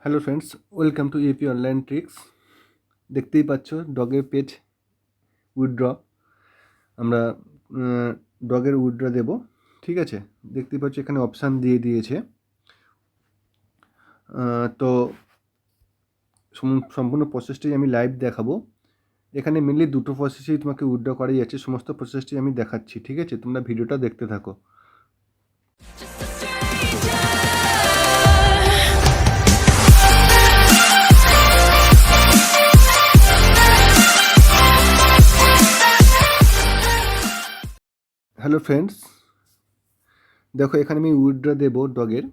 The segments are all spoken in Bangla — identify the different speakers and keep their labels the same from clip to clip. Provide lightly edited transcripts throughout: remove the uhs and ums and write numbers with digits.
Speaker 1: Hello friends, welcome to EP online tricks. দেখতেই পাচ্ছ ডগের পেজ উইথড্র। আমরা ডগের উইথড্র দেব, ঠিক আছে। দেখতেই পাচ্ছ এখানে অপশান দিয়ে দিয়েছে। তো সম্পূর্ণ প্রসেসটাই আমি লাইভ দেখাবো। এখানে মেনলি দুটো প্রসেসেই তোমাকে উইথড্র করাই আছে, সমস্ত প্রসেসটি আমি দেখাচ্ছি, ঠিক আছে। তোমরা ভিডিওটা দেখতে থাকো। হ্যালো ফ্রেন্ডস, দেখো এখানে আমি উইথড্র দেবো ডগের।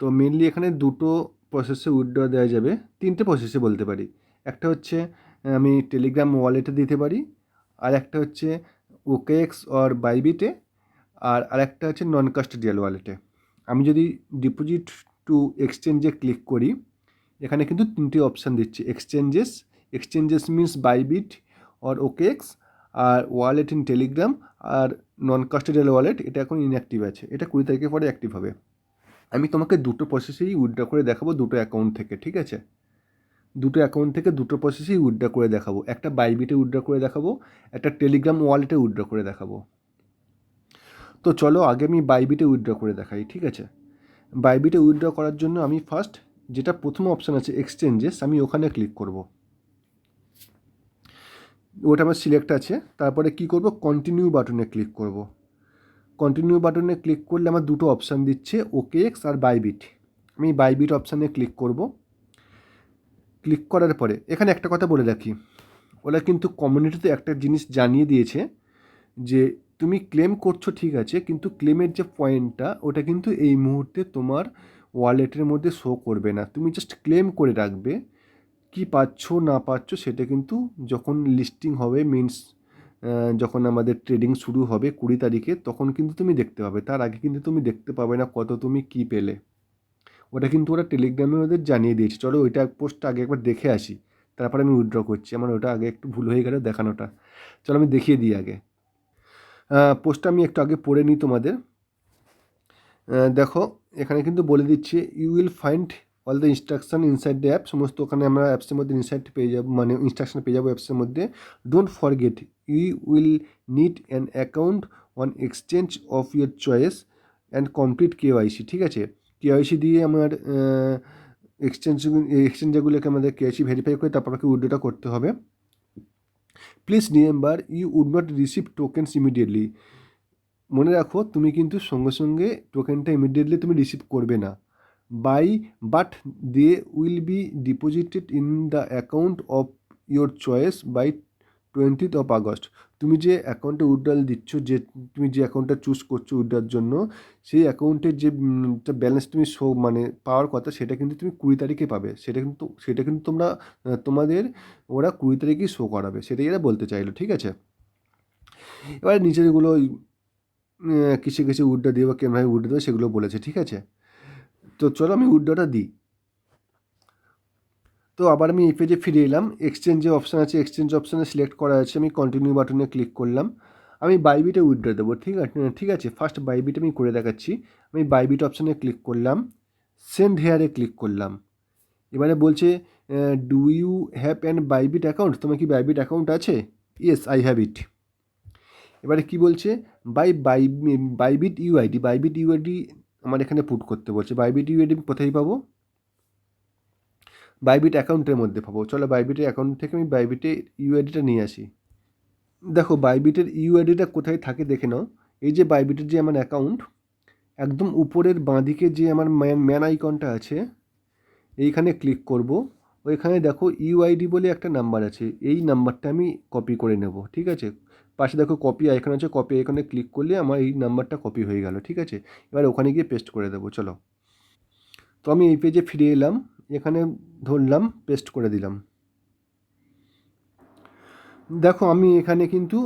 Speaker 1: তো মেনলি এখানে দুটো প্রসেসে উইথড্র দেওয়া যাবে, তিনটে প্রসেসে বলতে পারি। একটা হচ্ছে আমি টেলিগ্রাম ওয়ালেটে দিতে পারি, আর একটা হচ্ছে ওকেএক্স অর বাইবিটে, আর আরেকটা হচ্ছে নন কাস্টোডিয়াল ওয়ালেটে। আমি যদি ডিপোজিট টু এক্সচেঞ্জে ক্লিক করি, এখানে কিন্তু তিনটে অপশান দিচ্ছে। Exchanges means Bybit or OKX, আর ওয়ালেট ইন টেলিগ্রাম, আর নন কাস্টোডিয়াল ওয়ালেট এটা এখন ইনঅ্যাক্টিভ আছে, এটা 20 তারিখের পরে অ্যাক্টিভ হবে। আমি তোমাকে দুটো প্রসেসেই উইথড্র করে দেখাবো, দুটো অ্যাকাউন্ট থেকে, ঠিক আছে। দুটো অ্যাকাউন্ট থেকে দুটো প্রসেসেই উইথড্র করে দেখাবো। একটা বাইবিটে উইথড্র করে দেখাবো, একটা টেলিগ্রাম ওয়ালেটে উইথড্র করে দেখাবো। তো চলো আগে আমি বাইবিটে উইথড্র করে দেখাই, ঠিক আছে। বাইবিটে উইথড্র করার জন্য আমি ফার্স্ট যেটা প্রথম অপশান আছে এক্সচেঞ্জেস, আমি ওখানে ক্লিক করব। ওটা আমার সিলেক্ট আছে। তারপরে কি করব, কন্টিনিউ বাটনে ক্লিক করব। কন্টিনিউ বাটনে ক্লিক করলে আমার দুটো অপশান দিচ্ছে, ওকেএক্স আর বাইবিট। আমি বাইবিট অপশানে ক্লিক করব। ক্লিক করার পরে এখানে একটা কথা বলে রাখি, ওরা কিন্তু কমিউনিটিতে একটা জিনিস জানিয়ে দিয়েছে যে তুমি ক্লেম করছো ঠিক আছে, কিন্তু ক্লেমের যে পয়েন্টটা ওটা কিন্তু এই মুহূর্তে তোমার ওয়ালেটের মধ্যে শো করবে না। তুমি জাস্ট ক্লেম করে রাখবে, কি পাচ্ছ না পাচ্ছ সেটা কিন্তু যখন লিস্টিং হবে, মিনস যখন আমাদের ট্রেডিং শুরু হবে 20 তারিখে, তখন কিন্তু তুমি দেখতে পাবে। তার আগে কিন্তু তুমি দেখতে পাবে না কত তুমি কি পেলে। ওটা কিন্তু ওরা টেলিগ্রামে ওদের জানিয়ে দিয়েছে। চলো ওইটা পোস্টটা আগে একবার দেখে আসি, তারপরে আমি উইথড্র করছি। আমার ওটা আগে একটু ভুল হয়ে গেল দেখানোটা। চলো আমি দেখিয়ে দিই আগে। পোস্টটা আমি একটু আগে পড়ে নিই তোমাদের। দেখো এখানে কিন্তু বলে দিচ্ছে, you will find all the instruction inside the app. সমস্ত ওখানে আমরা অ্যাপসের মধ্যে ইনসাইড পেয়ে যাবো, মানে ইনস্ট্রাকশন পেয়ে যাবো অ্যাপসের মধ্যে। Don't forget you will need an account on exchange of your choice and complete KYC, ঠিক আছে। কেওয়াইসি দিয়ে আমার এক্সচেঞ্জগুলোকে আমাদের কেওয়াইসি ভেরিফাই করে তারপর আমাকে উইথড্রটা করতে হবে। Please remember you would not receive tokens immediately. মনে রাখো তুমি কিন্তু সঙ্গে সঙ্গে টোকেনটা ইমিডিয়েটলি তুমি রিসিভ করবে না। But they will be deposited in the account of your choice by 20th of August। তুমি যে অ্যাকাউন্টে উইথড্রল দিচ্ছ, যে তুমি যে অ্যাকাউন্টটা চুজ করছো উইথড্রর জন্য, সেই অ্যাকাউন্টের যে ব্যালেন্স তুমি মানে পাওয়ার কথা, সেটা কিন্তু তুমি 20 তারিখে পাবে। সেটা কিন্তু তোমরা তোমাদের ওরা 20 তারিখেই শো করাবে, সেটাই এরা বলতে চাইলো, ঠিক আছে। এবার নিচেরগুলো কিসে কিসে উইথড্র দিয়ে বা কেমনভাবে উইথড্র দেবে সেগুলো বলেছে, ঠিক আছে। তো চলো আমি উইথড্রটা দিই। তো আবার আমি এই পেজে ফিরে এলাম। এক্সচেঞ্জে অপশান আছে, এক্সচেঞ্জ অপশানে সিলেক্ট করা আছে। আমি কন্টিনিউ বাটনে ক্লিক করলাম। আমি বাইবিটে উইথড্র দেবো, ঠিক আছে। ফার্স্ট বাইবিট আমি করে দেখাচ্ছি। আমি বাইবিট অপশানে ক্লিক করলাম, সেন্ড হেয়ারে ক্লিক করলাম। এবারে বলছে, do you have an Bybit account? তোমার কি বাইবিট অ্যাকাউন্ট আছে? Yes, I have it. এবারে কি বলছে, বাইবিট ইউআইডি। বাইবিট ইউআইডি আমার এখানে পুট করতে বলছে। বাইবিট ইউআইডি কোথায় পাবো? বাইবিট অ্যাকাউন্টের মধ্যে পাবো। চলো বাইবিটের অ্যাকাউন্ট থেকে আমি বাইবিটে ইউআইডিটা নিয়ে আসি। দেখো বাইবিটের ইউআইডিটা কোথায় থাকে দেখে নাও। এই যে বাইবিটের যে আমার অ্যাকাউন্ট, একদম উপরের বাঁদিকে যে আমার ম্যান আইকনটা আছে, এইখানে ক্লিক করব। ওইখানে দেখো ইউআইডি বলে একটা নাম্বার আছে, এই নাম্বারটা আমি কপি করে নেব, ঠিক আছে। পাশে দেখো কপি আইকন আছে, কপি আইকনে ক্লিক করলে আমার এই নাম্বারটা কপি হয়ে গেল, ঠিক আছে। এবার ওখানে গিয়ে পেস্ট করে দেবো। চলো, তো আমি এই পেজে ফিরে এলাম, এখানে ধরলাম, পেস্ট করে দিলাম। দেখো আমি এখানে কিন্তু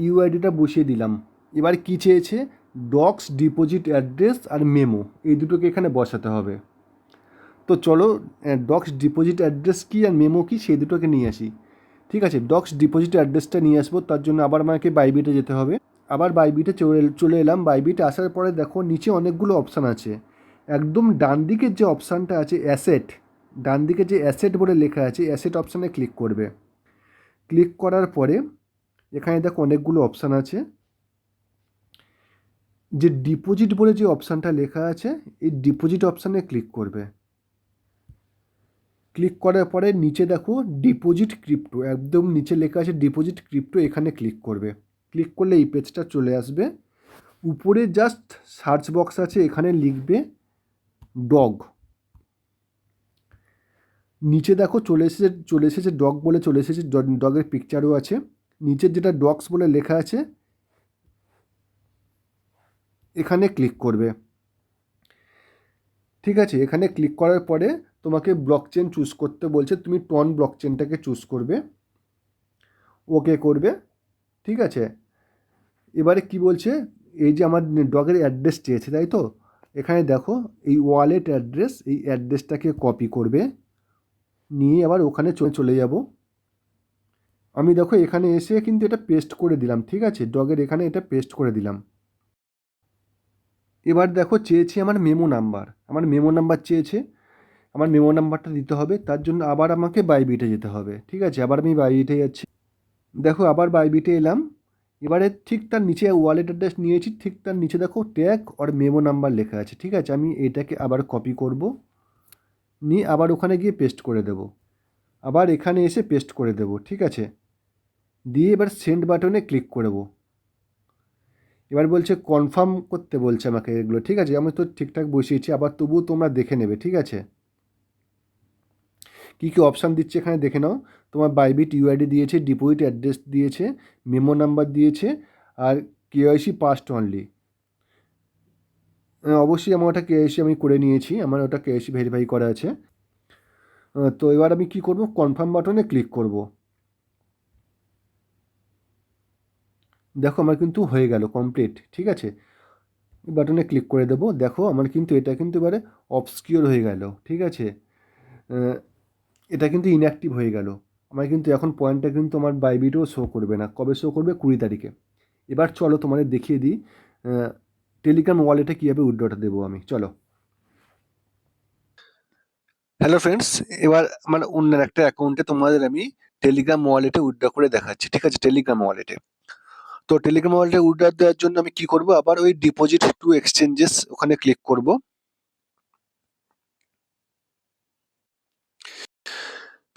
Speaker 1: ইউআইডিটা বসিয়ে দিলাম। এবার কি চেয়েছে, ডক্স ডিপোজিট অ্যাড্রেস আর মেমো, এই দুটোকে এখানে বসাতে হবে। তো চলো ডক্স ডিপোজিট অ্যাড্রেস কী আর মেমো কী সেই দুটোকে নিয়ে আসি, ঠিক আছে। ডক্স ডিপোজিট অ্যাড্রেসটা নিয়ে আসবো, তার জন্য আবার আমাকে বাইবিটে যেতে হবে। আবার বাইবিটে চলে এলাম। বাইবিটে আসার পরে দেখো নিচে অনেকগুলো অপশান আছে। একদম ডান দিকের যে অপশানটা আছে অ্যাসেট, ডান দিকে যে অ্যাসেট বলে লেখা আছে অ্যাসেট অপশানে ক্লিক করবে। ক্লিক করার পরে এখানে দেখো অনেকগুলো অপশান আছে। যে ডিপোজিট বলে যে অপশানটা লেখা আছে এই ডিপোজিট অপশানে ক্লিক করবে। ক্লিক করার পরে নিচে দেখো ডিপোজিট ক্রিপ্টো, একদম নিচে লেখা আছে ডিপোজিট ক্রিপ্টো, এখানে ক্লিক করবে। ক্লিক করলে এই পেজটা চলে আসবে। উপরে জাস্ট সার্চ বক্স আছে, এখানে লিখবে ডগ। নিচে দেখো চলে এসেছে ডগ বলে চলে এসেছে, ডগের পিকচারও আছে। নিচের যেটা ডগস বলে লেখা আছে এখানে ক্লিক করবে। ঠিক আছে, এখানে ক্লিক করার পরে তোমাকে ব্লকচেন চুজ করতে বলছে, তুমি টন ব্লকচেনটাকে চুজ করবে, ওকে করবে। ঠিক আছে, এবারে কি বলছে, এই যে আমার ডগের অ্যাড্রেস চেয়েছে তাই তো, এখানে দেখো এই ওয়ালেট অ্যাড্রেস, এই অ্যাড্রেসটাকে কপি করবে, নিয়ে আবার ওখানে চলে যাব। আমি দেখো এখানে এসে কিন্তু এটা পেস্ট করে দিলাম। ঠিক আছে, ডগের এখানে এটা পেস্ট করে দিলাম। এবার দেখো চেয়েছে আমার মেমো নাম্বার, চেয়েছে, আমার মেমো নাম্বারটা দিতে হবে। তার জন্য আবার আমাকে বাইবিটে যেতে হবে। ঠিক আছে, আবার আমি বাইবিটে যাচ্ছি। দেখো আবার বাইবিটে এলাম। এবারে ঠিক তার নিচে ওয়ালেট অ্যাড্রেস নিয়েছি, ঠিক তার নিচে দেখো ট্যাগ আর মেমো নাম্বার লেখা আছে। ঠিক আছে, আমি এটাকে আবার কপি করব, নিয়ে আবার ওখানে গিয়ে পেস্ট করে দেব, আবার এখানে এসে পেস্ট করে দেব। ঠিক আছে, দিয়ে এবার সেন্ড বাটনে ক্লিক করব। এবার বলছে কনফার্ম করতে বলছে আমাকে এগুলো। ঠিক আছে, আমি তো ঠিকঠাক বসিয়েছি, আবার তবুও তোমরা দেখে নেবে। ঠিক আছে, কী কী অপশান দিচ্ছে এখানে দেখে নাও। তোমার বাইবিট ইউআইডি দিয়েছে, ডিপোজিট অ্যাড্রেস দিয়েছে, মেমো নাম্বার দিয়েছে, আর কেওয়াইসি পাসড অনলি। অবশ্যই আমার ওটা কেওয়াইসি আমি করে নিয়েছি, আমার ওটা কেওয়াইসি ভেরিফাই করা আছে। তো এবার আমি কি করব, কনফার্ম বাটনে ক্লিক করব। দেখো আমার কিন্তু হয়ে গেল কমপ্লিট। ঠিক আছে, বাটনে ক্লিক করে দেবো। দেখো আমার কিন্তু এটা কিন্তু এবারে অবস্কিওর হয়ে গেল। ঠিক আছে, এটা কিন্তু ইনঅ্যাক্টিভ হয়ে গেল। আমার কিন্তু এখন পয়েন্টটা কিন্তু আমার বাইবিটেও শো করবে না। কবে শো করবে? 20 তারিখে। এবার চলো তোমাদের দেখিয়ে দিই টেলিগ্রাম ওয়ালেটে কীভাবে উইথড্রটা দেবো আমি। চলো। হ্যালো ফ্রেন্ডস, এবার আমার অন্য একটা অ্যাকাউন্টে তোমাদের আমি টেলিগ্রাম ওয়ালেটে উইথড্র করে দেখাচ্ছি। ঠিক আছে, টেলিগ্রাম ওয়ালেটে। তো টেলিগ্রাম ওয়ালেটে উইথড্র দেওয়ার জন্য আমি কি করব, আবার ওই ডিপোজিট টু এক্সচেঞ্জেস ওখানে ক্লিক করব।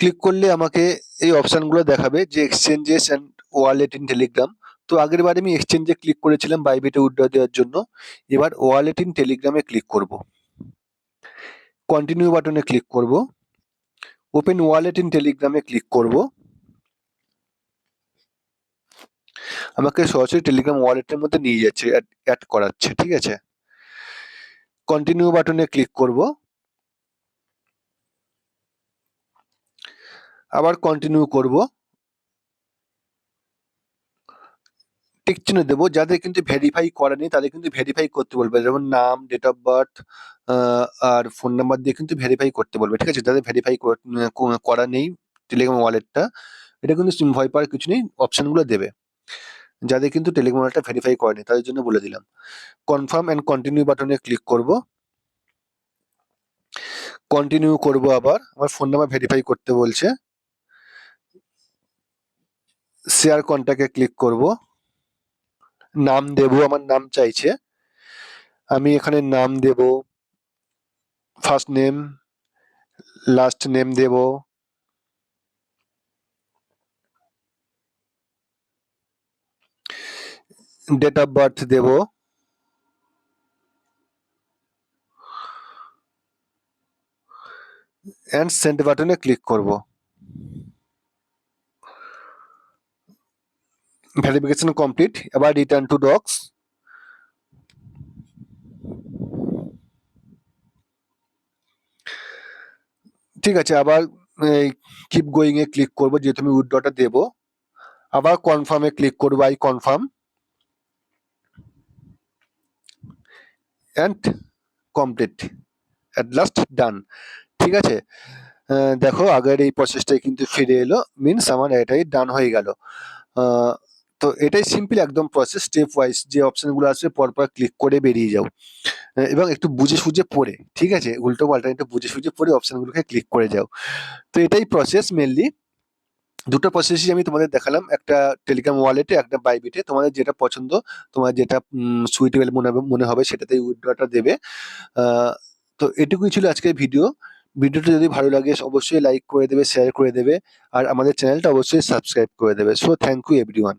Speaker 1: ক্লিক করলে আমাকে এই অপশানগুলো দেখাবে, যে exchanges and wallet in Telegram. তো আগের বারে আমি এক্সচেঞ্জে ক্লিক করেছিলাম বাইবিটে উইথড্র দেওয়ার জন্য। এবার ওয়ালেট ইন টেলিগ্রামে ক্লিক করব, কন্টিনিউ বাটনে ক্লিক করব, ওপেন ওয়ালেট ইন টেলিগ্রামে ক্লিক করব। আমাকে সরাসরি টেলিগ্রাম ওয়ালেটের মধ্যে নিয়ে যাচ্ছে, অ্যাড করাচ্ছে। ঠিক আছে, কন্টিনিউ বাটনে ক্লিক করব, আবার কন্টিনিউ করব, টিক চিহ্ন দেবো। যাদের কিন্তু ভেরিফাই করা নেই তাদের কিন্তু ভেরিফাই করতে বলবে, যেমন নাম, ডেট অফ বার্থ আর ফোন নাম্বার দিয়ে কিন্তু ভেরিফাই করতে বলবে। ঠিক আছে, যাদের ভেরিফাই করা নেই টেলিগ্রাম ওয়ালেটটা, এটা কিন্তু ভয় পাওয়ার কিছু নেই, অপশানগুলো দেবে। যাদের কিন্তু টেলিগ্রাম ওয়ালেটটা ভেরিফাই করেনি তাদের জন্য বলে দিলাম। কনফার্ম অ্যান্ড কন্টিনিউ বাটনে ক্লিক করব, কন্টিনিউ করব, আবার আমার ফোন নাম্বার ভেরিফাই করতে বলছে। শেয়ার কন্ট্যাক্টে ক্লিক করব, নাম দেব, আমার নাম চাইছে, আমি এখানে নাম দেব, ফার্স্ট নেম, লাস্ট নেম দেব, ডেট অফ বার্থ দেব, অ্যান্ড সেন্ড বাটনে ক্লিক করব। ভেরিফিকেশন কমপ্লিট, এবার রিটার্ন টু ডক্স। ঠিক আছে, আবার কিপ গোয়িং এ ক্লিক করব, যেহেতু আমি উইথড্রটা দেব। আবার কনফার্মে ক্লিক করব, I confirm, and complete, at last done. ঠিক আছে, দেখো আগের এই প্রসেসটাই কিন্তু ফিরে এলো, মিনস আমার এটাই ডান হয়ে গেল। তো এটাই সিম্পল একদম প্রসেস, স্টেপ ওয়াইজ যে অপশনগুলো আছে পরপর ক্লিক করে বেরিয়ে যাও। এবং একটু বুঝে সুঝে পড়ে, ঠিক আছে, উল্টো পাল্টা একটু বুঝে সুঝে পড়ে অপশনগুলোকে ক্লিক করে যাও। তো এটাই প্রসেস মেনলি। দুটো প্রসেসই আমি তোমাদের দেখালাম, একটা টেলিগ্রাম ওয়ালেটে, একটা বাইবিটে। তোমাদের যেটা পছন্দ, তোমার যেটা সুইটেবল মনে হবে সেটাতেই উইথড্রটা দেবে। তো এটুকুই ছিল আজকের ভিডিও। ভিডিওটা যদি ভালো লাগে অবশ্যই লাইক করে দেবে, শেয়ার করে দেবে, আর আমাদের চ্যানেলটা অবশ্যই সাবস্ক্রাইব করে দেবে। So thank you everyone.